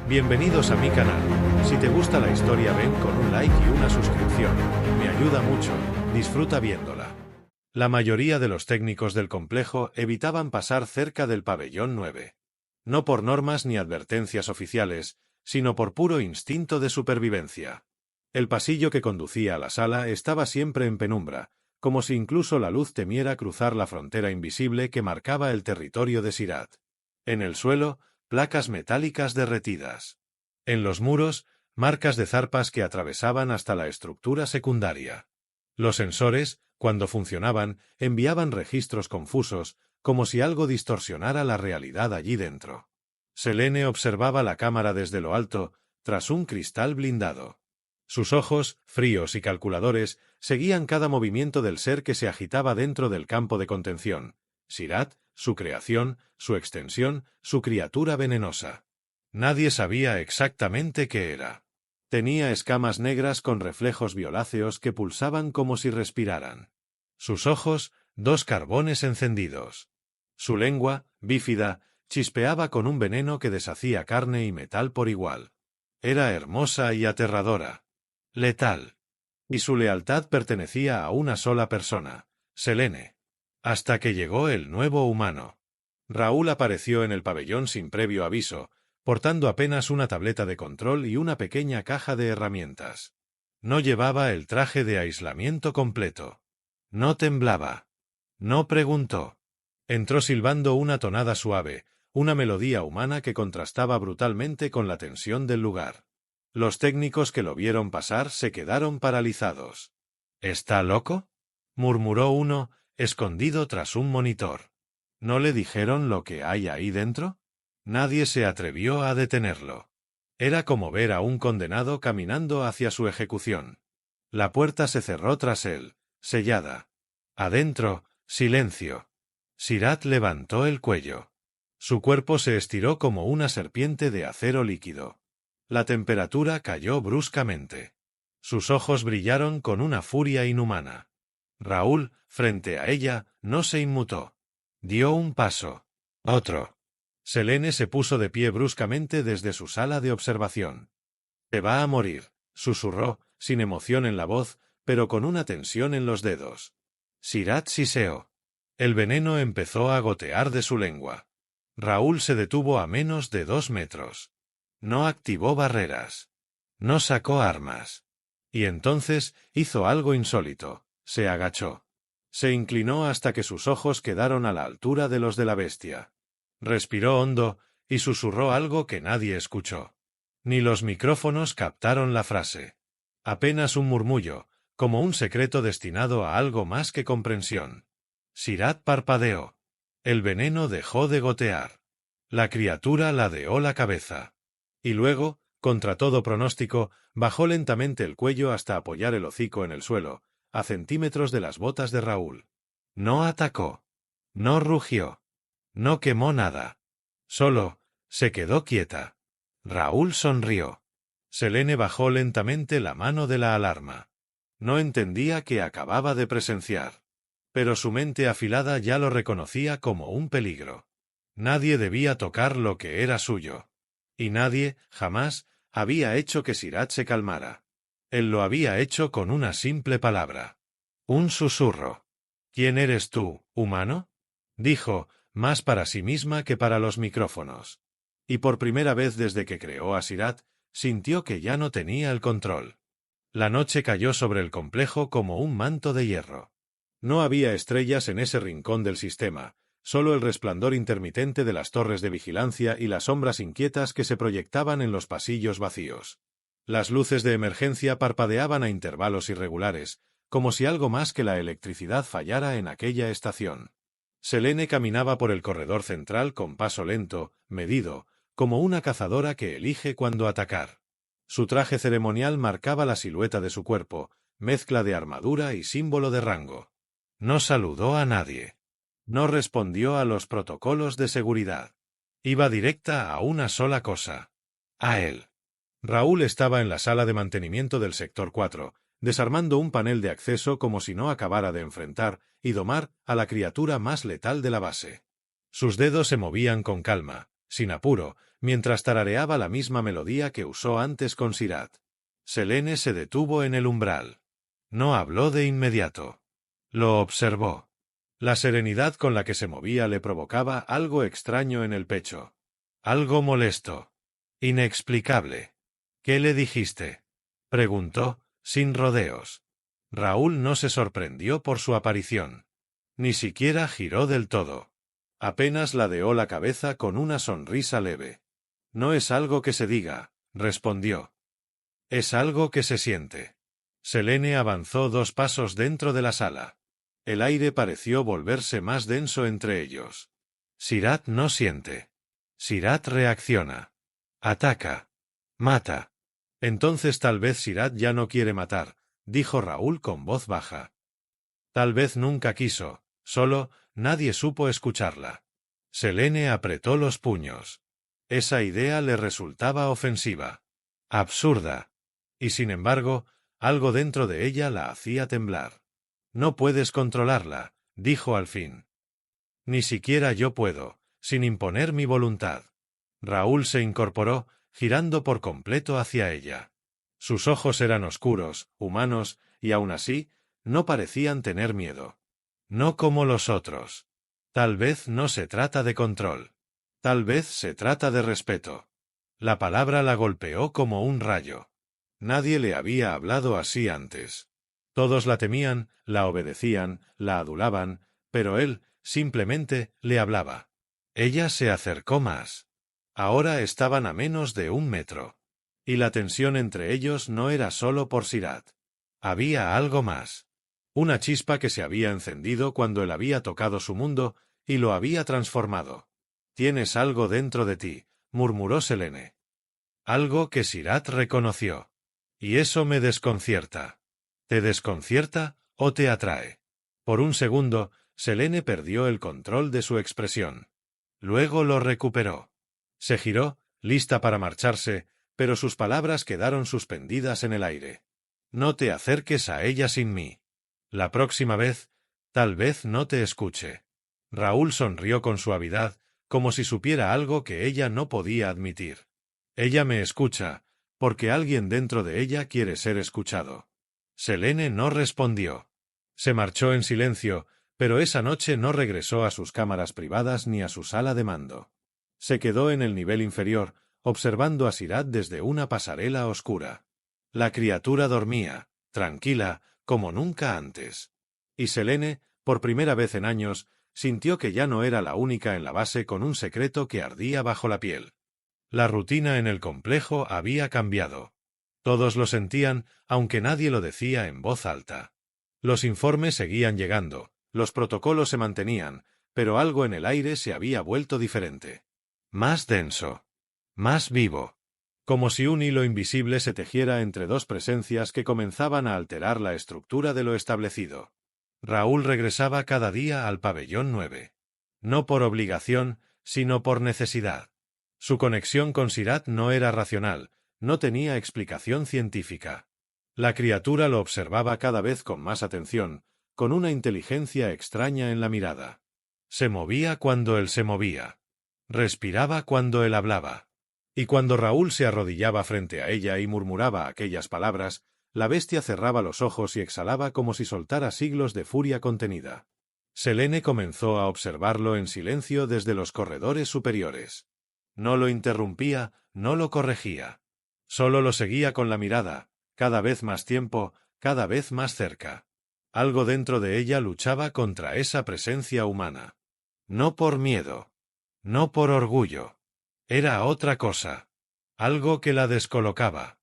Bienvenidos a mi canal. Si te gusta la historia ven con un like y una suscripción. Me ayuda mucho, disfruta viéndola. La mayoría de los técnicos del complejo evitaban pasar cerca del pabellón 9. No por normas ni advertencias oficiales, sino por puro instinto de supervivencia. El pasillo que conducía a la sala estaba siempre en penumbra, como si incluso la luz temiera cruzar la frontera invisible que marcaba el territorio de Sirat. En el suelo, placas metálicas derretidas. En los muros, marcas de zarpas que atravesaban hasta la estructura secundaria. Los sensores, cuando funcionaban, enviaban registros confusos, como si algo distorsionara la realidad allí dentro. Selene observaba la cámara desde lo alto, tras un cristal blindado. Sus ojos, fríos y calculadores, seguían cada movimiento del ser que se agitaba dentro del campo de contención. Sirat, su creación, su extensión, su criatura venenosa. Nadie sabía exactamente qué era. Tenía escamas negras con reflejos violáceos que pulsaban como si respiraran. Sus ojos, dos carbones encendidos. Su lengua, bífida, chispeaba con un veneno que deshacía carne y metal por igual. Era hermosa y aterradora. Letal. Y su lealtad pertenecía a una sola persona, Selene. Hasta que llegó el nuevo humano. Raúl apareció en el pabellón sin previo aviso, portando apenas una tableta de control y una pequeña caja de herramientas. No llevaba el traje de aislamiento completo. No temblaba. No preguntó. Entró silbando una tonada suave, una melodía humana que contrastaba brutalmente con la tensión del lugar. Los técnicos que lo vieron pasar se quedaron paralizados. ¿Está loco?, murmuró uno, escondido tras un monitor. ¿No le dijeron lo que hay ahí dentro? Nadie se atrevió a detenerlo. Era como ver a un condenado caminando hacia su ejecución. La puerta se cerró tras él, sellada. Adentro, silencio. Sirat levantó el cuello. Su cuerpo se estiró como una serpiente de acero líquido. La temperatura cayó bruscamente. Sus ojos brillaron con una furia inhumana. Raúl, frente a ella, no se inmutó. Dio un paso. Otro. Selene se puso de pie bruscamente desde su sala de observación. «Te va a morir», susurró, sin emoción en la voz, pero con una tensión en los dedos. Sirat siseó. El veneno empezó a gotear de su lengua. Raúl se detuvo a menos de 2 metros. No activó barreras. No sacó armas. Y entonces hizo algo insólito. Se agachó. Se inclinó hasta que sus ojos quedaron a la altura de los de la bestia. Respiró hondo y susurró algo que nadie escuchó. Ni los micrófonos captaron la frase. Apenas un murmullo, como un secreto destinado a algo más que comprensión. Sirat parpadeó. El veneno dejó de gotear. La criatura ladeó la cabeza. Y luego, contra todo pronóstico, bajó lentamente el cuello hasta apoyar el hocico en el suelo, a centímetros de las botas de Raúl. No atacó. No rugió. No quemó nada. Solo, se quedó quieta. Raúl sonrió. Selene bajó lentamente la mano de la alarma. No entendía qué acababa de presenciar. Pero su mente afilada ya lo reconocía como un peligro. Nadie debía tocar lo que era suyo. Y nadie, jamás, había hecho que Sirat se calmara. Él lo había hecho con una simple palabra. Un susurro. «¿Quién eres tú, humano?», dijo, más para sí misma que para los micrófonos. Y por primera vez desde que creó a Sirat, sintió que ya no tenía el control. La noche cayó sobre el complejo como un manto de hierro. No había estrellas en ese rincón del sistema, solo el resplandor intermitente de las torres de vigilancia y las sombras inquietas que se proyectaban en los pasillos vacíos. Las luces de emergencia parpadeaban a intervalos irregulares, como si algo más que la electricidad fallara en aquella estación. Selene caminaba por el corredor central con paso lento, medido, como una cazadora que elige cuándo atacar. Su traje ceremonial marcaba la silueta de su cuerpo, mezcla de armadura y símbolo de rango. No saludó a nadie. No respondió a los protocolos de seguridad. Iba directa a una sola cosa. A él. Raúl estaba en la sala de mantenimiento del sector 4, desarmando un panel de acceso como si no acabara de enfrentar y domar a la criatura más letal de la base. Sus dedos se movían con calma, sin apuro, mientras tarareaba la misma melodía que usó antes con Sirat. Selene se detuvo en el umbral. No habló de inmediato. Lo observó. La serenidad con la que se movía le provocaba algo extraño en el pecho. Algo molesto. Inexplicable. ¿Qué le dijiste?, preguntó, sin rodeos. Raúl no se sorprendió por su aparición. Ni siquiera giró del todo. Apenas ladeó la cabeza con una sonrisa leve. No es algo que se diga, respondió. Es algo que se siente. Selene avanzó 2 pasos dentro de la sala. El aire pareció volverse más denso entre ellos. Sirat no siente. Sirat reacciona. Ataca. Mata. Entonces tal vez Sirat ya no quiere matar, dijo Raúl con voz baja. Tal vez nunca quiso, solo, nadie supo escucharla. Selene apretó los puños. Esa idea le resultaba ofensiva. Absurda. Y sin embargo, algo dentro de ella la hacía temblar. No puedes controlarla, dijo al fin. Ni siquiera yo puedo, sin imponer mi voluntad. Raúl se incorporó, girando por completo hacia ella. Sus ojos eran oscuros, humanos, y aún así, no parecían tener miedo. No como los otros. Tal vez no se trata de control. Tal vez se trata de respeto. La palabra la golpeó como un rayo. Nadie le había hablado así antes. Todos la temían, la obedecían, la adulaban, pero él, simplemente, le hablaba. Ella se acercó más. Ahora estaban a menos de 1 metro. Y la tensión entre ellos no era solo por Sirat. Había algo más. Una chispa que se había encendido cuando él había tocado su mundo, y lo había transformado. Tienes algo dentro de ti, murmuró Selene. Algo que Sirat reconoció. Y eso me desconcierta. ¿Te desconcierta o te atrae? Por un segundo, Selene perdió el control de su expresión. Luego lo recuperó. Se giró, lista para marcharse, pero sus palabras quedaron suspendidas en el aire. No te acerques a ella sin mí. La próxima vez, tal vez no te escuche. Raúl sonrió con suavidad, como si supiera algo que ella no podía admitir. Ella me escucha, porque alguien dentro de ella quiere ser escuchado. Selene no respondió. Se marchó en silencio, pero esa noche no regresó a sus cámaras privadas ni a su sala de mando. Se quedó en el nivel inferior, observando a Sirat desde una pasarela oscura. La criatura dormía, tranquila, como nunca antes. Y Selene, por primera vez en años, sintió que ya no era la única en la base con un secreto que ardía bajo la piel. La rutina en el complejo había cambiado. Todos lo sentían, aunque nadie lo decía en voz alta. Los informes seguían llegando, los protocolos se mantenían, pero algo en el aire se había vuelto diferente. Más denso. Más vivo. Como si un hilo invisible se tejiera entre 2 presencias que comenzaban a alterar la estructura de lo establecido. Raúl regresaba cada día al pabellón 9. No por obligación, sino por necesidad. Su conexión con Sirat no era racional, no tenía explicación científica. La criatura lo observaba cada vez con más atención, con una inteligencia extraña en la mirada. Se movía cuando él se movía. Respiraba cuando él hablaba. Y cuando Raúl se arrodillaba frente a ella y murmuraba aquellas palabras, la bestia cerraba los ojos y exhalaba como si soltara siglos de furia contenida. Selene comenzó a observarlo en silencio desde los corredores superiores. No lo interrumpía, no lo corregía. Solo lo seguía con la mirada, cada vez más tiempo, cada vez más cerca. Algo dentro de ella luchaba contra esa presencia humana. No por miedo. No por orgullo. Era otra cosa. Algo que la descolocaba.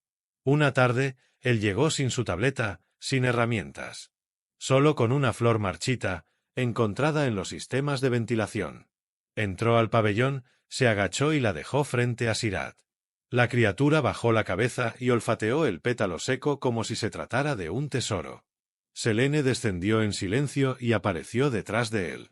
Una tarde, él llegó sin su tableta, sin herramientas. Solo con una flor marchita, encontrada en los sistemas de ventilación. Entró al pabellón, se agachó y la dejó frente a Sirat. La criatura bajó la cabeza y olfateó el pétalo seco como si se tratara de un tesoro. Selene descendió en silencio y apareció detrás de él.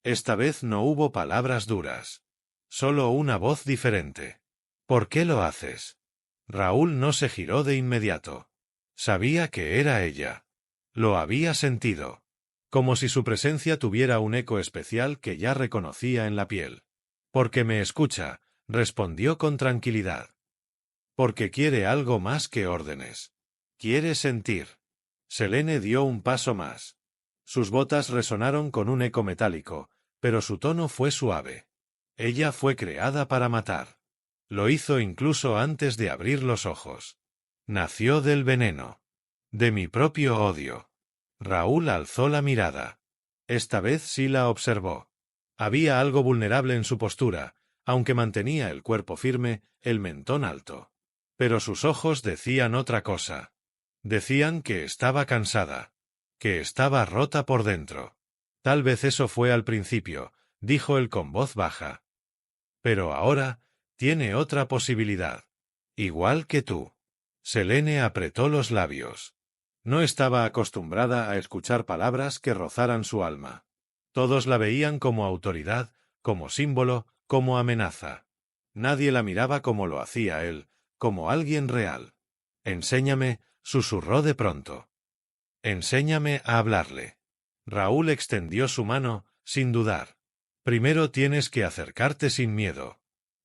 Esta vez no hubo palabras duras. Solo una voz diferente. ¿Por qué lo haces? Raúl no se giró de inmediato. Sabía que era ella. Lo había sentido. Como si su presencia tuviera un eco especial que ya reconocía en la piel. Porque me escucha, respondió con tranquilidad. Porque quiere algo más que órdenes. Quiere sentir. Selene dio un paso más. Sus botas resonaron con un eco metálico, pero su tono fue suave. Ella fue creada para matar. Lo hizo incluso antes de abrir los ojos. Nació del veneno. De mi propio odio. Raúl alzó la mirada. Esta vez sí la observó. Había algo vulnerable en su postura, aunque mantenía el cuerpo firme, el mentón alto. Pero sus ojos decían otra cosa. Decían que estaba cansada. Que estaba rota por dentro. Tal vez eso fue al principio, dijo él con voz baja. Pero ahora, tiene otra posibilidad. Igual que tú. Selene apretó los labios. No estaba acostumbrada a escuchar palabras que rozaran su alma. Todos la veían como autoridad, como símbolo, como amenaza. Nadie la miraba como lo hacía él, como alguien real. Enséñame, susurró de pronto. Enséñame a hablarle. Raúl extendió su mano, sin dudar. Primero tienes que acercarte sin miedo.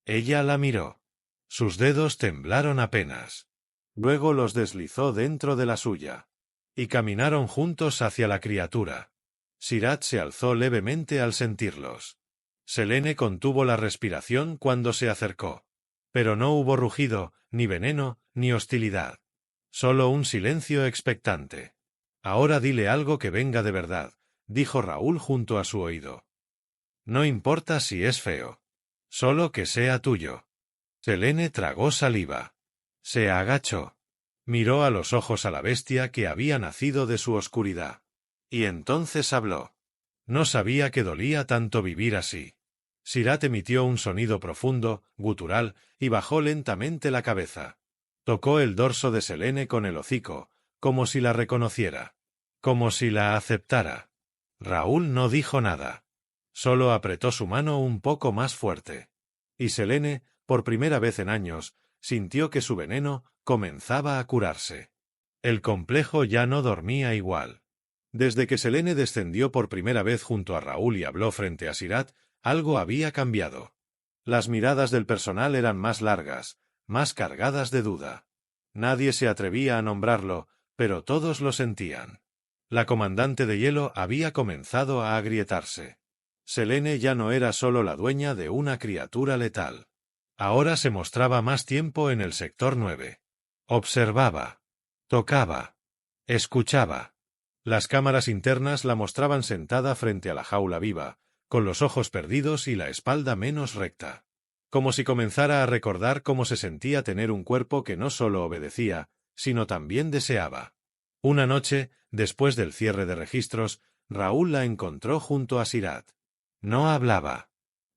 Ella la miró. Sus dedos temblaron apenas. Luego los deslizó dentro de la suya. Y caminaron juntos hacia la criatura. Sirat se alzó levemente al sentirlos. Selene contuvo la respiración cuando se acercó. Pero no hubo rugido, ni veneno, ni hostilidad. Solo un silencio expectante. Ahora dile algo que venga de verdad, dijo Raúl junto a su oído. No importa si es feo. Solo que sea tuyo. Selene tragó saliva. Se agachó. Miró a los ojos a la bestia que había nacido de su oscuridad. Y entonces habló. No sabía que dolía tanto vivir así. Sirat emitió un sonido profundo, gutural, y bajó lentamente la cabeza. Tocó el dorso de Selene con el hocico, como si la reconociera. Como si la aceptara. Raúl no dijo nada. Solo apretó su mano un poco más fuerte. Y Selene, por primera vez en años, sintió que su veneno comenzaba a curarse. El complejo ya no dormía igual. Desde que Selene descendió por primera vez junto a Raúl y habló frente a Sirat, algo había cambiado. Las miradas del personal eran más largas, más cargadas de duda. Nadie se atrevía a nombrarlo, pero todos lo sentían. La comandante de hielo había comenzado a agrietarse. Selene ya no era solo la dueña de una criatura letal. Ahora se mostraba más tiempo en el sector 9. Observaba. Tocaba. Escuchaba. Las cámaras internas la mostraban sentada frente a la jaula viva, con los ojos perdidos y la espalda menos recta. Como si comenzara a recordar cómo se sentía tener un cuerpo que no solo obedecía, sino también deseaba. Una noche, después del cierre de registros, Raúl la encontró junto a Sirat. No hablaba.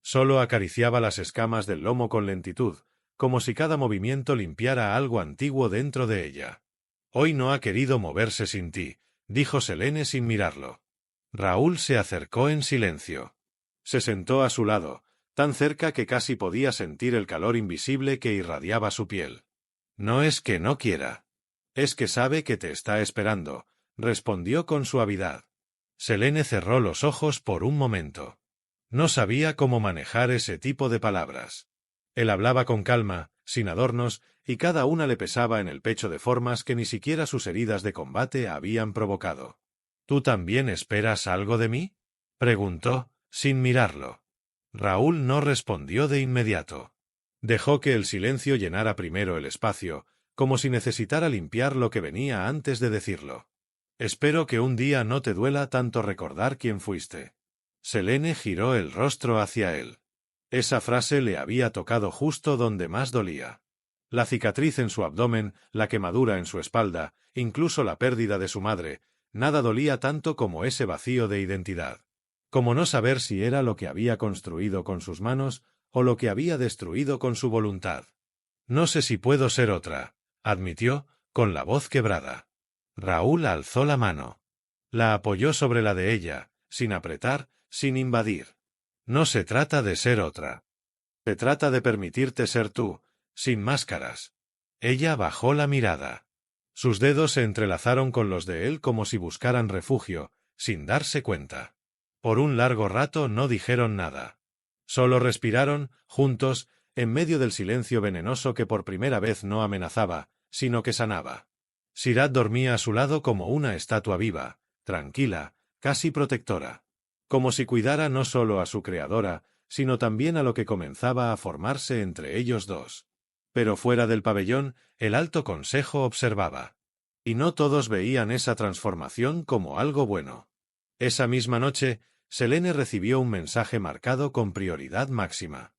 Solo acariciaba las escamas del lomo con lentitud, como si cada movimiento limpiara algo antiguo dentro de ella. Hoy no ha querido moverse sin ti, dijo Selene sin mirarlo. Raúl se acercó en silencio. Se sentó a su lado, tan cerca que casi podía sentir el calor invisible que irradiaba su piel. No es que no quiera. Es que sabe que te está esperando, respondió con suavidad. Selene cerró los ojos por un momento. No sabía cómo manejar ese tipo de palabras. Él hablaba con calma, sin adornos, y cada una le pesaba en el pecho de formas que ni siquiera sus heridas de combate habían provocado. ¿Tú también esperas algo de mí?, preguntó, sin mirarlo. Raúl no respondió de inmediato. Dejó que el silencio llenara primero el espacio, como si necesitara limpiar lo que venía antes de decirlo. Espero que un día no te duela tanto recordar quién fuiste. Selene giró el rostro hacia él. Esa frase le había tocado justo donde más dolía. La cicatriz en su abdomen, la quemadura en su espalda, incluso la pérdida de su madre, nada dolía tanto como ese vacío de identidad. Como no saber si era lo que había construido con sus manos o lo que había destruido con su voluntad. No sé si puedo ser otra, admitió, con la voz quebrada. Raúl alzó la mano. La apoyó sobre la de ella, sin apretar, sin invadir. No se trata de ser otra. Se trata de permitirte ser tú, sin máscaras. Ella bajó la mirada. Sus dedos se entrelazaron con los de él como si buscaran refugio, sin darse cuenta. Por un largo rato no dijeron nada. Solo respiraron, juntos, en medio del silencio venenoso que por primera vez no amenazaba, sino que sanaba. Sirat dormía a su lado como una estatua viva, tranquila, casi protectora. Como si cuidara no solo a su creadora, sino también a lo que comenzaba a formarse entre ellos dos. Pero fuera del pabellón, el Alto Consejo observaba. Y no todos veían esa transformación como algo bueno. Esa misma noche, Selene recibió un mensaje marcado con prioridad máxima.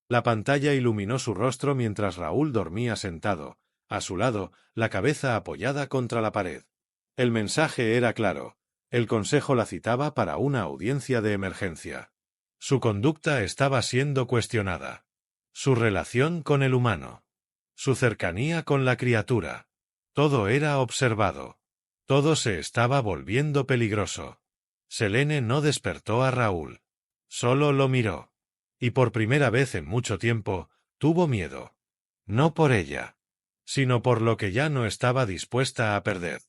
La pantalla iluminó su rostro mientras Raúl dormía sentado, a su lado, la cabeza apoyada contra la pared. El mensaje era claro. El consejo la citaba para una audiencia de emergencia. Su conducta estaba siendo cuestionada. Su relación con el humano. Su cercanía con la criatura. Todo era observado. Todo se estaba volviendo peligroso. Selene no despertó a Raúl. Solo lo miró. Y por primera vez en mucho tiempo, tuvo miedo. No por ella, sino por lo que ya no estaba dispuesta a perder.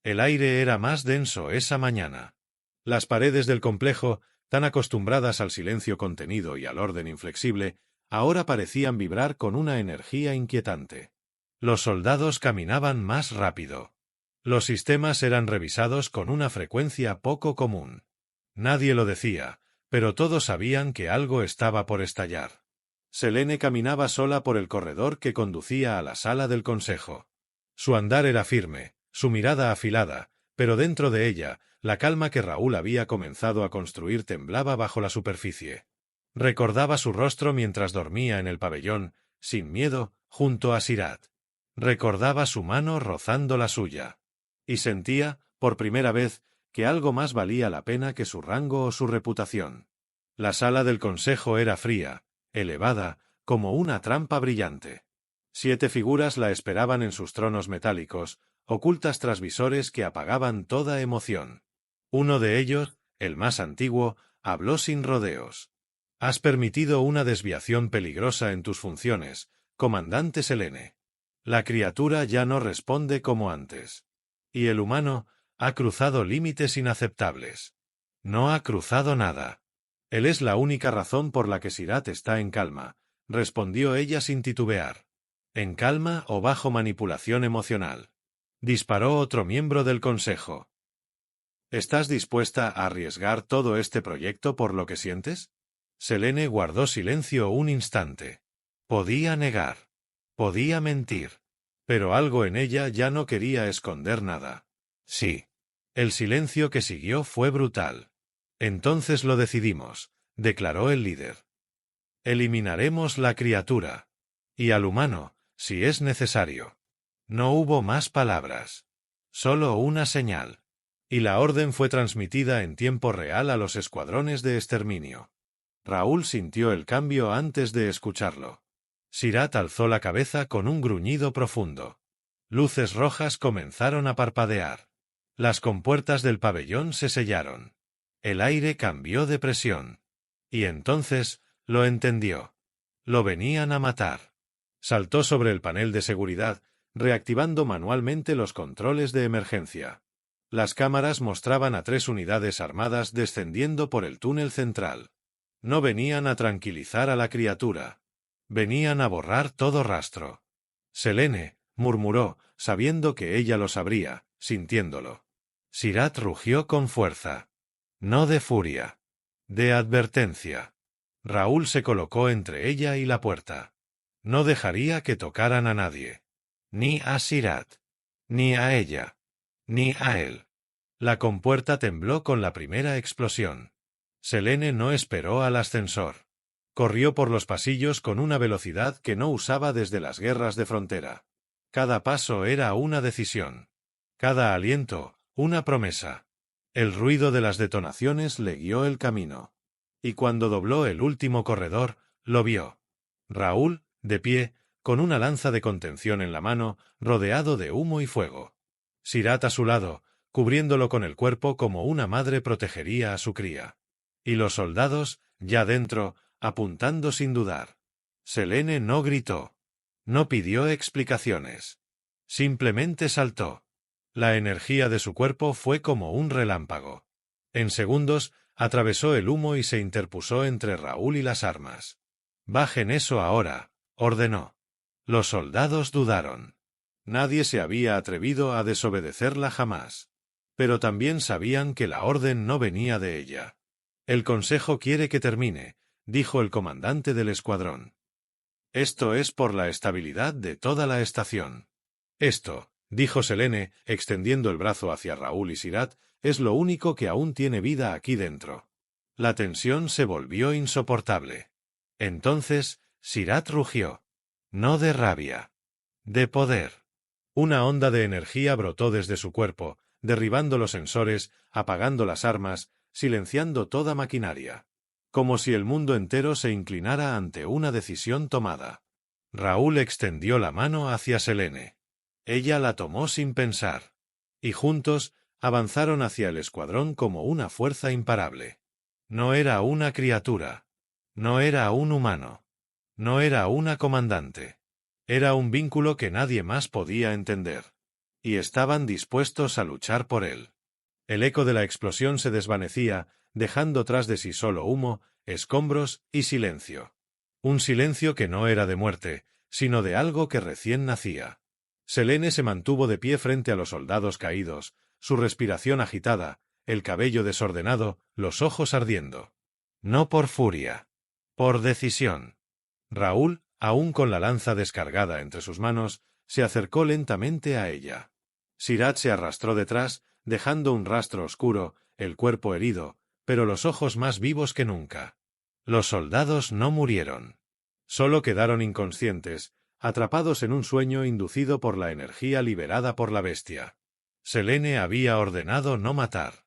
El aire era más denso esa mañana. Las paredes del complejo, tan acostumbradas al silencio contenido y al orden inflexible, ahora parecían vibrar con una energía inquietante. Los soldados caminaban más rápido. Los sistemas eran revisados con una frecuencia poco común. Nadie lo decía, pero todos sabían que algo estaba por estallar. Selene caminaba sola por el corredor que conducía a la sala del consejo. Su andar era firme, su mirada afilada, pero dentro de ella, la calma que Raúl había comenzado a construir temblaba bajo la superficie. Recordaba su rostro mientras dormía en el pabellón, sin miedo, junto a Sirat. Recordaba su mano rozando la suya. Y sentía, por primera vez, que algo más valía la pena que su rango o su reputación. La sala del consejo era fría, elevada, como una trampa brillante. 7 figuras la esperaban en sus tronos metálicos, ocultas tras visores que apagaban toda emoción. Uno de ellos, el más antiguo, habló sin rodeos. «Has permitido una desviación peligrosa en tus funciones, comandante Selene. La criatura ya no responde como antes. Y el humano ha cruzado límites inaceptables. No ha cruzado nada. Él es la única razón por la que Sirat está en calma», respondió ella sin titubear. «¿En calma o bajo manipulación emocional?», disparó otro miembro del consejo. «¿Estás dispuesta a arriesgar todo este proyecto por lo que sientes?». Selene guardó silencio un instante. Podía negar. Podía mentir. Pero algo en ella ya no quería esconder nada. Sí. El silencio que siguió fue brutal. «Entonces lo decidimos», declaró el líder. «Eliminaremos la criatura. Y al humano, si es necesario». No hubo más palabras. Solo una señal. Y la orden fue transmitida en tiempo real a los escuadrones de exterminio. Raúl sintió el cambio antes de escucharlo. Sirat alzó la cabeza con un gruñido profundo. Luces rojas comenzaron a parpadear. Las compuertas del pabellón se sellaron. El aire cambió de presión. Y entonces, lo entendió. Lo venían a matar. Saltó sobre el panel de seguridad, reactivando manualmente los controles de emergencia. Las cámaras mostraban a 3 unidades armadas descendiendo por el túnel central. No venían a tranquilizar a la criatura. Venían a borrar todo rastro. «Selene», murmuró, sabiendo que ella lo sabría, sintiéndolo. Sirat rugió con fuerza. No de furia. De advertencia. Raúl se colocó entre ella y la puerta. No dejaría que tocaran a nadie. Ni a Sirat. Ni a ella. Ni a él. La compuerta tembló con la primera explosión. Selene no esperó al ascensor. Corrió por los pasillos con una velocidad que no usaba desde las guerras de frontera. Cada paso era una decisión. Cada aliento, una promesa. El ruido de las detonaciones le guió el camino. Y cuando dobló el último corredor, lo vio. Raúl, de pie, con una lanza de contención en la mano, rodeado de humo y fuego. Sirat a su lado, cubriéndolo con el cuerpo como una madre protegería a su cría. Y los soldados, ya dentro, apuntando sin dudar. Selene no gritó. No pidió explicaciones. Simplemente saltó. La energía de su cuerpo fue como un relámpago. En segundos, atravesó el humo y se interpuso entre Raúl y las armas. Bajen eso ahora, ordenó. Los soldados dudaron. Nadie se había atrevido a desobedecerla jamás. Pero también sabían que la orden no venía de ella. El consejo quiere que termine, dijo el comandante del escuadrón. Esto es por la estabilidad de toda la estación. Esto, dijo Selene, extendiendo el brazo hacia Raúl y Sirat, es lo único que aún tiene vida aquí dentro. La tensión se volvió insoportable. Entonces, Sirat rugió. No de rabia. De poder. Una onda de energía brotó desde su cuerpo, derribando los sensores, apagando las armas, silenciando toda maquinaria. Como si el mundo entero se inclinara ante una decisión tomada. Raúl extendió la mano hacia Selene. Ella la tomó sin pensar. Y juntos, avanzaron hacia el escuadrón como una fuerza imparable. No era una criatura. No era un humano. No era una comandante. Era un vínculo que nadie más podía entender. Y estaban dispuestos a luchar por él. El eco de la explosión se desvanecía, dejando tras de sí solo humo, escombros y silencio. Un silencio que no era de muerte, sino de algo que recién nacía. Selene se mantuvo de pie frente a los soldados caídos, su respiración agitada, el cabello desordenado, los ojos ardiendo. No por furia. Por decisión. Raúl, aún con la lanza descargada entre sus manos, se acercó lentamente a ella. Sirat se arrastró detrás, dejando un rastro oscuro, el cuerpo herido, pero los ojos más vivos que nunca. Los soldados no murieron. Solo quedaron inconscientes, atrapados en un sueño inducido por la energía liberada por la bestia. Selene había ordenado no matar.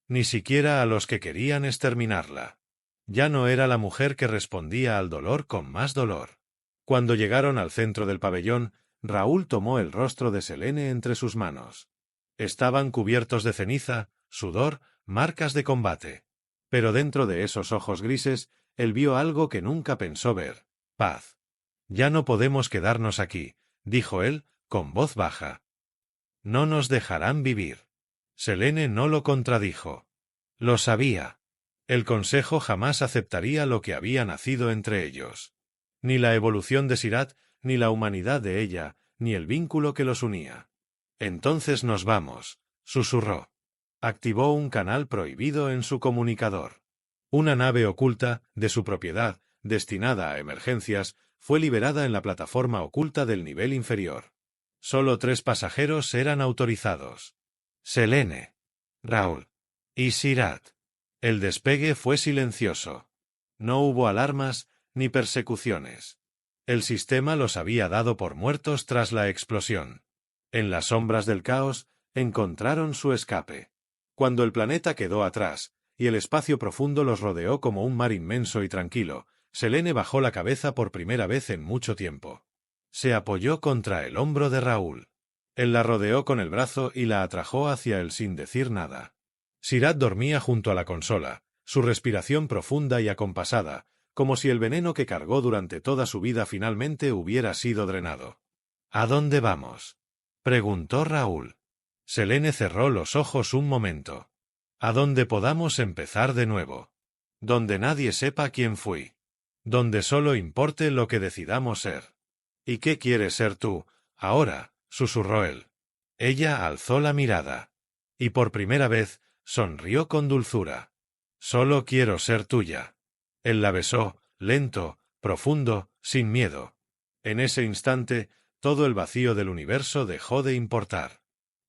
Ni siquiera a los que querían exterminarla. Ya no era la mujer que respondía al dolor con más dolor. Cuando llegaron al centro del pabellón, Raúl tomó el rostro de Selene entre sus manos. Estaban cubiertos de ceniza, sudor, marcas de combate. Pero dentro de esos ojos grises, él vio algo que nunca pensó ver: paz. Ya no podemos quedarnos aquí, dijo él, con voz baja. No nos dejarán vivir. Selene no lo contradijo. Lo sabía. El consejo jamás aceptaría lo que había nacido entre ellos. Ni la evolución de Sirat, ni la humanidad de ella, ni el vínculo que los unía. Entonces nos vamos, susurró. Activó un canal prohibido en su comunicador. Una nave oculta, de su propiedad, destinada a emergencias, fue liberada en la plataforma oculta del nivel inferior. Solo 3 pasajeros eran autorizados. Selene, Raúl y Sirat. El despegue fue silencioso. No hubo alarmas ni persecuciones. El sistema los había dado por muertos tras la explosión. En las sombras del caos, encontraron su escape. Cuando el planeta quedó atrás, y el espacio profundo los rodeó como un mar inmenso y tranquilo, Selene bajó la cabeza por primera vez en mucho tiempo. Se apoyó contra el hombro de Raúl. Él la rodeó con el brazo y la atrajo hacia él sin decir nada. Sirat dormía junto a la consola, su respiración profunda y acompasada, como si el veneno que cargó durante toda su vida finalmente hubiera sido drenado. ¿A dónde vamos?, preguntó Raúl. Selene cerró los ojos un momento. A donde podamos empezar de nuevo. Donde nadie sepa quién fui. Donde solo importe lo que decidamos ser. ¿Y qué quieres ser tú, ahora?, susurró él. Ella alzó la mirada. Y por primera vez, sonrió con dulzura. Solo quiero ser tuya. Él la besó, lento, profundo, sin miedo. En ese instante, todo el vacío del universo dejó de importar.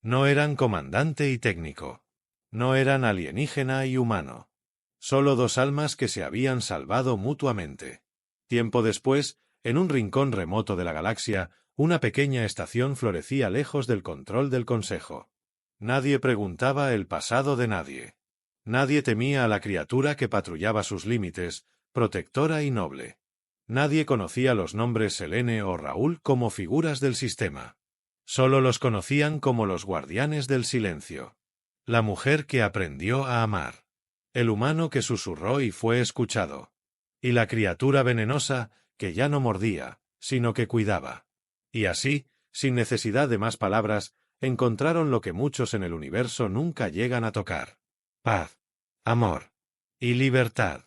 No eran comandante y técnico. No eran alienígena y humano. Solo 2 almas que se habían salvado mutuamente. Tiempo después, en un rincón remoto de la galaxia, una pequeña estación florecía lejos del control del Consejo. Nadie preguntaba el pasado de nadie. Nadie temía a la criatura que patrullaba sus límites, protectora y noble. Nadie conocía los nombres Selene o Raúl como figuras del sistema. Solo los conocían como los guardianes del silencio. La mujer que aprendió a amar. El humano que susurró y fue escuchado. Y la criatura venenosa que ya no mordía, sino que cuidaba. Y así, sin necesidad de más palabras, encontraron lo que muchos en el universo nunca llegan a tocar: paz, amor y libertad.